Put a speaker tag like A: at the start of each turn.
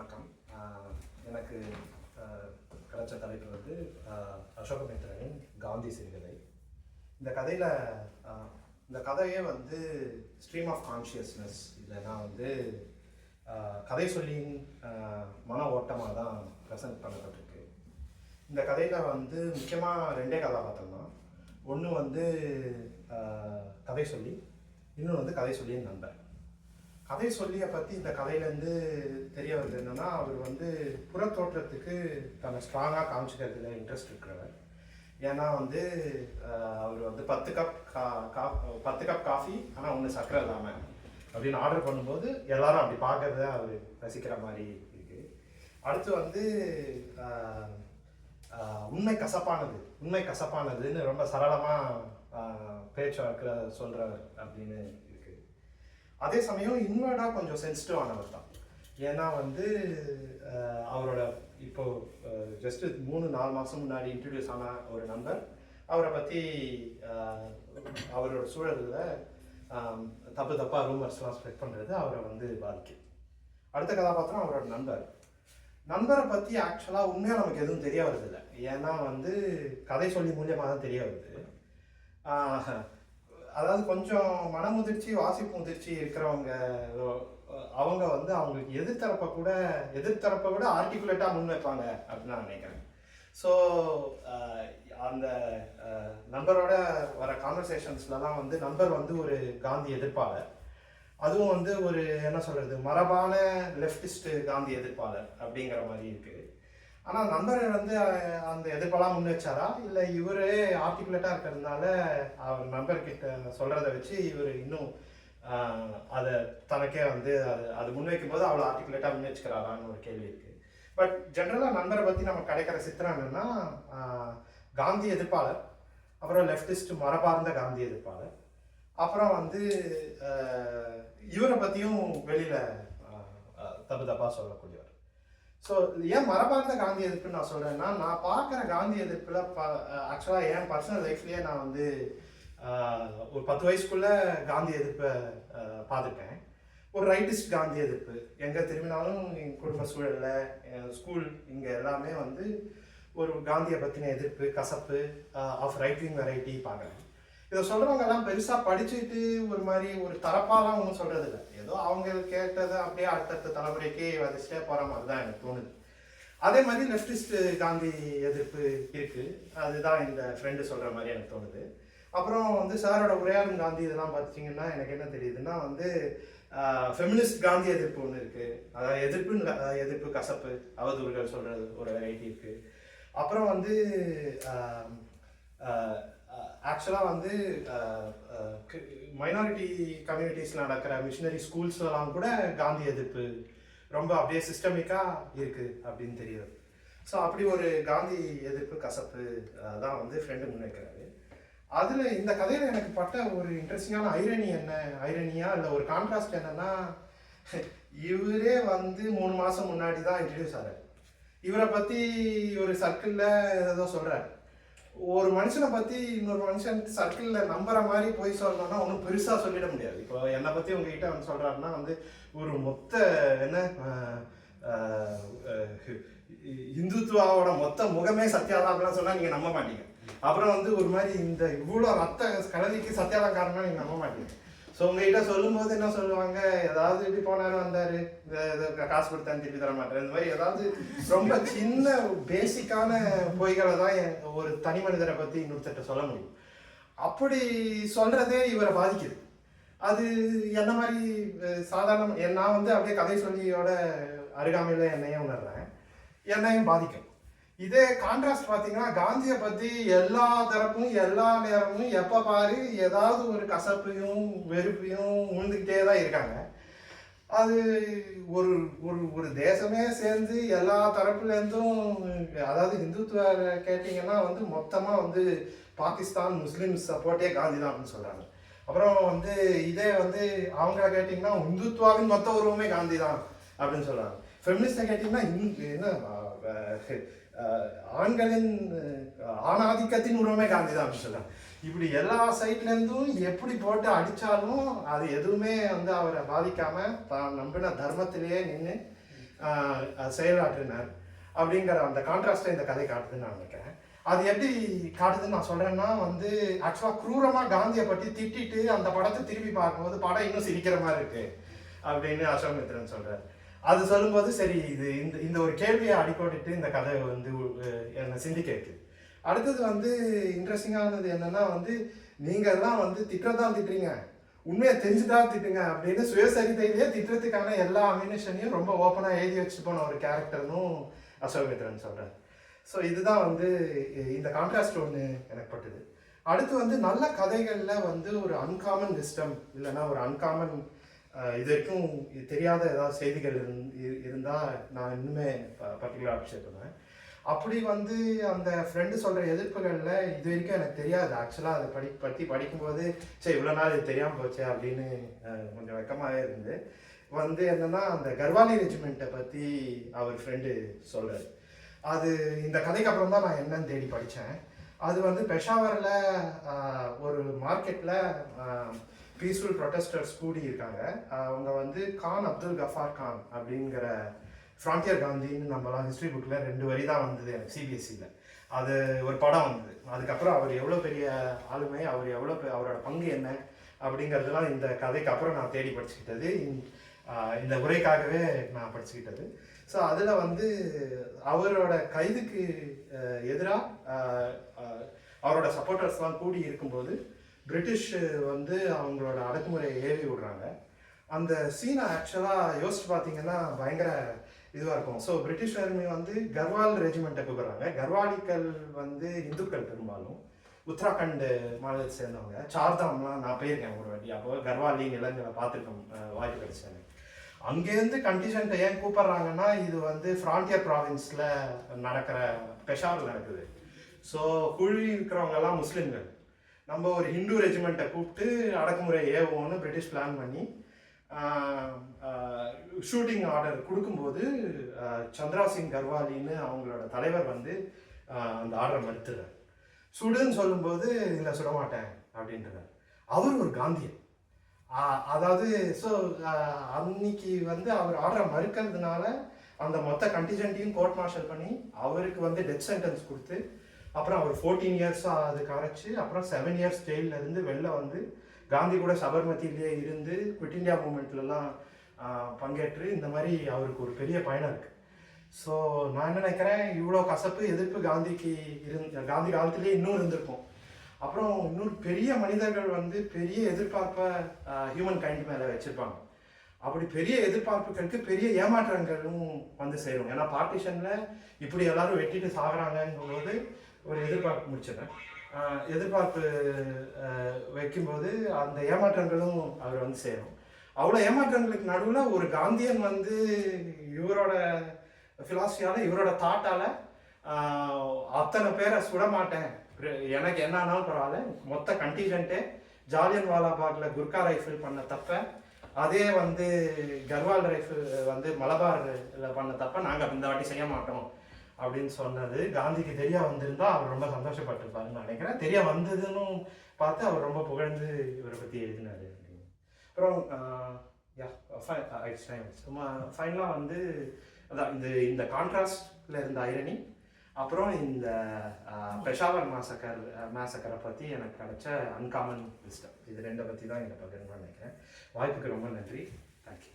A: வணக்கம். எனக்கு கிடைச்ச தலைப்பு வந்து அசோகமித்ரனின் காந்தி சிறுகதை. இந்த கதையில் இந்த கதையே வந்து ஸ்ட்ரீம் ஆஃப் கான்ஷியஸ்னஸ் இல்லைன்னா வந்து கதை சொல்லின் மன ஓட்டமாக தான் ப்ரெசென்ட் பண்ணப்பட்டிருக்கு. இந்த கதையில் வந்து முக்கியமாக ரெண்டே கதாபாத்திரம் தான். ஒன்று வந்து கதை சொல்லி, இன்னொன்று வந்து கதை சொல்லியின் நண்பர். கதை சொல்லியை பற்றி இந்த கதையிலேருந்து தெரிய வருது என்னென்னா, அவர் வந்து புறத்தோற்றத்துக்கு தன்னை ஸ்ட்ராங்காக காமிச்சிக்கிறதுல இன்ட்ரெஸ்ட் இருக்கிறவர். ஏன்னா வந்து அவர் வந்து 10 கப் காஃபி ஆனால் ஒன்று சக்கரை இல்லாமல் அப்படின்னு ஆர்டர் பண்ணும்போது எல்லாரும் அப்படி பார்க்கறத அவர் ரசிக்கிற மாதிரி இருக்குது. அடுத்து வந்து உண்மை கசப்பானதுன்னு ரொம்ப சரளமாக பேச்சுவாக்கில் சொல்கிறவர் அப்படின்னு இருக்குது. அதே சமயம் இன்வர்டாக கொஞ்சம் சென்சிட்டிவானவர் தான். ஏன்னா வந்து அவரோட இப்போது ஜஸ்ட்டு 3-4 மாதம் முன்னாடி இன்ட்ரடியூஸ் ஆன ஒரு நண்பர் அவரை பற்றி அவரோட சூழலில் தப்பாக ரூமர்ஸ்லாம் ஸ்ப்ரெட் பண்ணுறது அவரை வந்து பாதிக்கும். அடுத்த கதாபாத்திரம் அவரோட நண்பரை பற்றி ஆக்சுவலாக உண்மையாக நமக்கு எதுவும் தெரிய வருதில்லை. ஏன்னா வந்து கதை சொல்லி மூலியமாக தான் தெரிய வருது. அதாவது கொஞ்சம் மனமுதிர்ச்சி வாசிப்பு முதிர்ச்சி இருக்கிறவங்க அவங்க வந்து அவங்களுக்கு எதிர்த்தரப்பை விட ஆர்டிகுலேட்டாக முன்வைப்பாங்க அப்படின்னு நான் நினைக்கிறேன். ஸோ அந்த நண்பரோட வர கான்வர்சேஷன்ஸ்லாம் வந்து நண்பர் வந்து ஒரு காந்தி எதிர்ப்பாளர், அதுவும் வந்து ஒரு என்ன சொல்கிறது மரபான லெஃப்டிஸ்ட் காந்தி எதிர்ப்பாளர் அப்படிங்கிற மாதிரி இருக்குது. ஆனால் நண்பர் வந்து அந்த எதிர்ப்பெல்லாம் முன் வச்சாரா இல்லை இவரே ஆர்டிகுலேட்டாக இருக்கிறதுனால அவர் நண்பர்கிட்ட சொல்கிறத வச்சு இவர் இன்னும் அதை தனக்கே வந்து அது முன்வைக்கும் போது அவ்வளோ ஆர்டிகுலேட்டாக முன் வச்சுக்கிறாரான்னு ஒரு கேள்வி இருக்குது. பட் ஜென்ரலாக நண்பரை பற்றி நம்ம கிடைக்கிற சித்திரம் என்னென்னா, காந்தி எதிர்ப்பாளர், அப்புறம் லெஃப்டிஸ்ட் மரபார்ந்த காந்தி எதிர்ப்பாளர், அப்புறம் வந்து இவரை பற்றியும் வெளியில் தப்பாக சொல்லக்கூடியவர். ஸோ ஏன் மரபார்ந்த காந்தி எதிர்ப்புன்னு நான் சொல்கிறேன்னா, நான் பார்க்குற காந்தி எதிர்ப்பில் ஆக்சுவலாக என் பர்சனல் லைஃப்லேயே நான் வந்து ஒரு 10 வயசுக்குள்ளே காந்தி எதிர்ப்பை பார்த்துருக்கேன். ஒரு ரைட்டிஸ்ட் காந்தி எதிர்ப்பு எங்கே திரும்பினாலும் எங்கள் குடும்ப சூழலில் ஸ்கூல் இங்கே எல்லாமே வந்து ஒரு காந்தியை பற்றின எதிர்ப்பு கசப்பு ஆஃப் ரைட் விங் வெரைட்டி பார்க்குறேன். இதை சொல்கிறவங்கெல்லாம் பெருசாக படிச்சுட்டு ஒரு மாதிரி ஒரு தரப்பாலாம் ஒன்றும் சொல்கிறது இல்லை. ஏதோ அவங்க கேட்டதை அப்படியே அடுத்தடுத்த தலைமுறைக்கே வதச்சிட்டே போகிற மாதிரி தான் எனக்கு தோணுது. அதே மாதிரி லெஃப்டிஸ்ட் காந்தி எதிர்ப்பு இருக்குது, அதுதான் இந்த ஃப்ரெண்டு சொல்கிற மாதிரி எனக்கு தோணுது. அப்புறம் வந்து சாரோட உரையாடும் காந்தி இதெல்லாம் பார்த்தீங்கன்னா எனக்கு என்ன தெரியுதுன்னா வந்து ஃபெமினிஸ்ட் காந்தி எதிர்ப்பு ஒன்று இருக்குது. அதாவது எதிர்ப்பு கசப்பு அவதூறுகள் சொல்கிறது ஒரு வெரைட்டி இருக்குது. அப்புறம் வந்து ஆக்சுவலாக வந்து மைனாரிட்டி கம்யூனிட்டிஸில் நடக்கிற மிஷினரி ஸ்கூல்ஸ்லாம் கூட காந்தி எதிர்ப்பு ரொம்ப அப்படியே சிஸ்டமிக்காக இருக்குது அப்படின்னு தெரியுது. ஸோ அப்படி ஒரு காந்தி எதிர்ப்பு கசப்பு தான் வந்து ஃப்ரெண்டு முன்வைக்கிறாரு. அதில் இந்த கதையில் எனக்கு பட்ட ஒரு இன்ட்ரெஸ்டிங்கான ஐரனியா இல்லை ஒரு கான்ட்ராஸ்ட் என்னென்னா, இவரே வந்து 3 மாதம் முன்னாடி தான் இன்ட்ரடியூஸ் ஆகிறார். இவரை பற்றி ஒரு சர்க்கிளில் ஏதோ சொல்கிறார். ஒரு மனுஷனை பற்றி இன்னொரு மனுஷன் சர்க்கிளில் நம்புற மாதிரி போய் சொல்லணும்னா ஒன்றும் பெருசாக சொல்லிட முடியாது. இப்போ என்னை பற்றி உங்ககிட்ட வந்து சொல்கிறாருன்னா வந்து ஒரு மொத்த இந்துத்துவாவோட மொத்த முகமே சத்யாதான் அப்படிலாம் சொன்னால் நீங்கள் நம்ப மாட்டீங்க. அப்புறம் வந்து ஒரு மாதிரி இந்த இவ்வளோ ரத்த கலதிக்கு சத்யாதான் காரணம்னா நீங்கள் நம்ப மாட்டீங்க. ஸோ உங்ககிட்ட சொல்லும்போது என்ன சொல்லுவாங்க, ஏதாவது இப்படி போனாரு வந்தார், இந்த காசு கொடுத்தா திருப்பி தர மாட்டேன், இந்த மாதிரி ஏதாவது ரொம்ப சின்ன பேசிக்கான பொய்களை தான் ஒரு தனி மனிதரை பற்றி இன்னொருத்தட்ட சொல்ல முடியும். அப்படி சொல்கிறதே இவரை பாதிக்குது. அது என்ன மாதிரி சாதாரண நான் வந்து அப்படியே கதை சொல்லியோட அருகாமையில் என்னையும் உணர்றேன், என்னையும் பாதிக்கும். இதே கான்ட்ராஸ்ட் பார்த்தீங்கன்னா, காந்தியை பற்றி எல்லா தரப்பும் எல்லா நேரமும் எப்போ பாரு ஏதாவது ஒரு கசப்பையும் வெறுப்பையும் உழுந்துக்கிட்டே தான் இருக்காங்க. அது ஒரு ஒரு ஒரு தேசமே சேர்ந்து எல்லா தரப்புலேருந்தும், அதாவது இந்துத்துவ கேட்டிங்கன்னா வந்து மொத்தமாக வந்து பாகிஸ்தான் முஸ்லீம்ஸ் சப்போர்ட்டே காந்தி தான் அப்படின்னு சொல்கிறாங்க. அப்புறம் வந்து இதே வந்து அவங்க கேட்டிங்கன்னா இந்துத்துவாவின் மொத்த உருவமே காந்தி தான் அப்படின்னு சொல்கிறாங்க. ஃபெமினிஸ்ட்டை கேட்டிங்கன்னா என்ன ஆண்களின் ஆணாதிக்கத்தின் உருவமே காந்தி தான் அப்படின்னு சொல்கிறாங்க. இப்படி எல்லா சைட்லேருந்தும் எப்படி போட்டு அடித்தாலும் அது எதுவுமே வந்து அவரை பாதிக்காமல் தான் நம்பின தர்மத்திலேயே நின்று செயலாற்றினார் அப்படிங்கிற அந்த கான்ட்ராஸ்டை இந்த கதை காட்டுதுன்னு நான் நினைக்கிறேன். அது எப்படி காட்டுதுன்னு நான் சொல்கிறேன்னா வந்து ஆக்சுவலாக க்ரூரமாக காந்தியை பற்றி திட்டிட்டு அந்த படத்தை திரும்பி பார்க்கும்போது படம் இன்னும் சிரிக்கிற மாதிரி இருக்குது அப்படின்னு அசோகமித்ரன் சொல்கிறார். அது சொல்லும்போது சரி இது இந்த இந்த ஒரு கேள்வியை அடிக்கோடிட்டு இந்த கதை வந்து என்னை சிந்திக்க வைக்குது. அடுத்தது வந்து இன்ட்ரெஸ்டிங்கானது என்னென்னா வந்து நீங்கள் தான் வந்து திட்டத்தான் திட்டுறீங்க, உண்மையை தெரிஞ்சுதான் திட்டுங்க அப்படின்னு சுயசரிதையிலேயே திட்டத்துக்கான எல்லா அமினேஷனையும் ரொம்ப ஓப்பனாக எழுதி வச்சு போன ஒரு கேரக்டர்னும் அசோகமித்ரன் சொல்கிறார். ஸோ இதுதான் வந்து இந்த கான்ட்ராஸ்ட் ஒன்று எனக்கு பட்டுது. அடுத்து வந்து நல்ல கதைகளில் வந்து ஒரு அன்காமன் விஸ்டம் இல்லைன்னா ஒரு அன்காமன் இது வரைக்கும் தெரியாத ஏதாவது செய்திகள் இருந்தால் நான் இன்னுமே பர்டிகுலர் அப்ரிஷியேட் பண்ணுவேன். அப்படி வந்து அந்த ஃப்ரெண்டு சொல்கிற எதிர்ப்புகளில் இது வரைக்கும் எனக்கு தெரியாது. ஆக்சுவலாக அதை பற்றி படிக்கும்போது சரி இவ்வளோ நாள் இது தெரியாமல் போச்சு அப்படின்னு கொஞ்சம் வெக்கமாகவே இருந்து வந்து என்னென்னா அந்த கர்வாலி ரெஜிமெண்ட்டை பற்றி அவர் ஃப்ரெண்டு சொல்கிறார். அது இந்த கதைக்கு அப்புறம் தான் நான் என்னன்னு தேடி படித்தேன். அது வந்து பெஷாவரில் ஒரு மார்க்கெட்டில் பீஸ்ஃபுல் ப்ரொட்டஸ்டர்ஸ் கூடி இருக்காங்க. அவங்க வந்து கான் அப்துல் கஃபார் கான் அப்படிங்கிற ஃப்ரான்டியர் காந்தின்னு நம்மளாம் ஹிஸ்ட்ரி புக்கில் 2 வரி தான் வந்தது எனக்கு சிபிஎஸ்சியில். அது ஒரு படம் வந்தது. அதுக்கப்புறம் அவர் எவ்வளோ பெரிய ஆளுமை, அவர் அவரோட பங்கு என்ன அப்படிங்கிறதுலாம் இந்த கதைக்கு அப்புறம் நான் தேடி படிச்சுக்கிட்டது, இந்த உரைக்காகவே நான் படிச்சுக்கிட்டது. ஸோ அதில் வந்து அவரோட கைதுக்கு எதிராக அவரோட சப்போர்ட்டர்ஸ்லாம் கூடி இருக்கும்போது பிரிட்டிஷ் வந்து அவங்களோட அடக்குமுறையை ஏவி விடுறாங்க. அந்த சீனை ஆக்சுவலாக யோசிச்சு பார்த்தீங்கன்னா பயங்கர இதுவாக இருக்கும். ஸோ பிரிட்டிஷ் ஆர்மி வந்து கர்வால் ரெஜிமெண்ட்டை கூப்பிட்றாங்க. கர்வாலிகள் வந்து இந்துக்கள் பெரும்பாலும் உத்தராகண்ட் மாநிலத்தை சேர்ந்தவங்க. சார்தாம்லாம் நான் போயிருக்கேன் ஒரு வாட்டி. அப்போ கர்வாலி நிலங்களை பார்த்துருக்கேன், வாய்ப்பு கிடைச்சேன். அங்கேருந்து கண்டிஷன்ட்டை ஏன் கூப்பிட்றாங்கன்னா இது வந்து ஃப்ரான்டியர் ப்ராவின்ஸில் நடக்கிற பெஷாவில் நடக்குது. ஸோ குழி இருக்கிறவங்கெல்லாம் முஸ்லீம்கள். நம்ம ஒரு ஹிந்து ரெஜிமெண்ட்டை கூப்பிட்டு அடக்குமுறை ஏவோன்னு பிரிட்டிஷ் பிளான் பண்ணி ஷூட்டிங் ஆர்டர் கொடுக்கும்போது சந்திரா சிங் கர்வாலின்னு அவங்களோட தலைவர் வந்து அந்த ஆர்டரை மறுத்துறார். சுடுன்னு சொல்லும்போது இல்லை சுட மாட்டேன் அப்படின்றார். அவர் ஒரு காந்தியன். அதாவது ஸோ அன்னைக்கு வந்து அவர் ஆர்டரை மறுக்கிறதுனால அந்த மொத்த கண்டிஜென்ட்டையும் கோர்ட் மார்ஷல் பண்ணி அவருக்கு வந்து டெத் சென்டென்ஸ் கொடுத்து அப்புறம் அவர் 14 இயர்ஸாக அது கரைச்சி அப்புறம் 7 இயர்ஸ் ஜெயிலில் இருந்து வெளில வந்து காந்தி கூட சபர்மதியிலே இருந்து குவிட் இண்டியா மூமெண்ட்லலாம் பங்கேற்று இந்த மாதிரி அவருக்கு ஒரு பெரிய பயணம் இருக்குது. ஸோ நான் என்ன நினைக்கிறேன், இவ்வளோ கசப்பு எதிர்ப்பு காந்திக்கு காந்தி காலத்திலே இன்னும் இருந்திருக்கும். அப்புறம் இன்னொரு பெரிய மனிதர்கள் வந்து பெரிய எதிர்பார்ப்பை ஹியூமன் கைண்ட் மேலே வச்சுருப்பாங்க. அப்படி பெரிய எதிர்பார்ப்புகளுக்கு பெரிய ஏமாற்றங்களும் வந்து சேரும். ஏன்னா பார்ட்டிஷனில் இப்படி எல்லாரும் வெட்டிட்டு சாகுறாங்கங்கும்போது ஒரு எதிர்பார்ப்பு முடிச்சிடறேன். எதிர்பார்ப்பு வைக்கும்போது அந்த ஏமாற்றங்களும் அவர் வந்து சேரும். அவ்வளோ ஏமாற்றங்களுக்கு நடுவில் ஒரு காந்தியன் வந்து இவரோட ஃபிலாசபியால் இவரோட தாட்டால் அத்தனை பேரை சுட மாட்டேன், எனக்கு என்ன ஆனாலும் பரவாயில்ல, மொத்த கண்டிஜென்ட்டே ஜாலியன் வாலாபாகில் குர்கா ரைஃபிள் பண்ண தப்ப அதே வந்து கர்வால் ரைஃபிள் வந்து மலபாரில் பண்ண தப்ப நாங்கள் இந்த வாட்டி செய்ய மாட்டோம் அப்படின்னு சொன்னது காந்திக்கு தெரிய வந்திருந்தா அவர் ரொம்ப சந்தோஷப்பட்டிருப்பாருன்னு நினைக்கிறேன். தெரிய வந்ததுன்னு பார்த்து அவர் ரொம்ப புகழ்ந்து இவரை பற்றி எழுதினார். அப்புறம் சும்மா ஃபைனலாக வந்து அதான் இந்த கான்ட்ராஸ்டில் இருந்த ஐரணி, அப்புறம் இந்த பெஷாவர் மேசக்கரை பற்றி எனக்கு கிடைச்ச அன்காமன் விஸ்டம், இது 2 பற்றி தான் என்னை பகிர்ந்து நினைக்கிறேன். வாய்ப்புக்கு ரொம்ப நன்றி. தேங்க்யூ.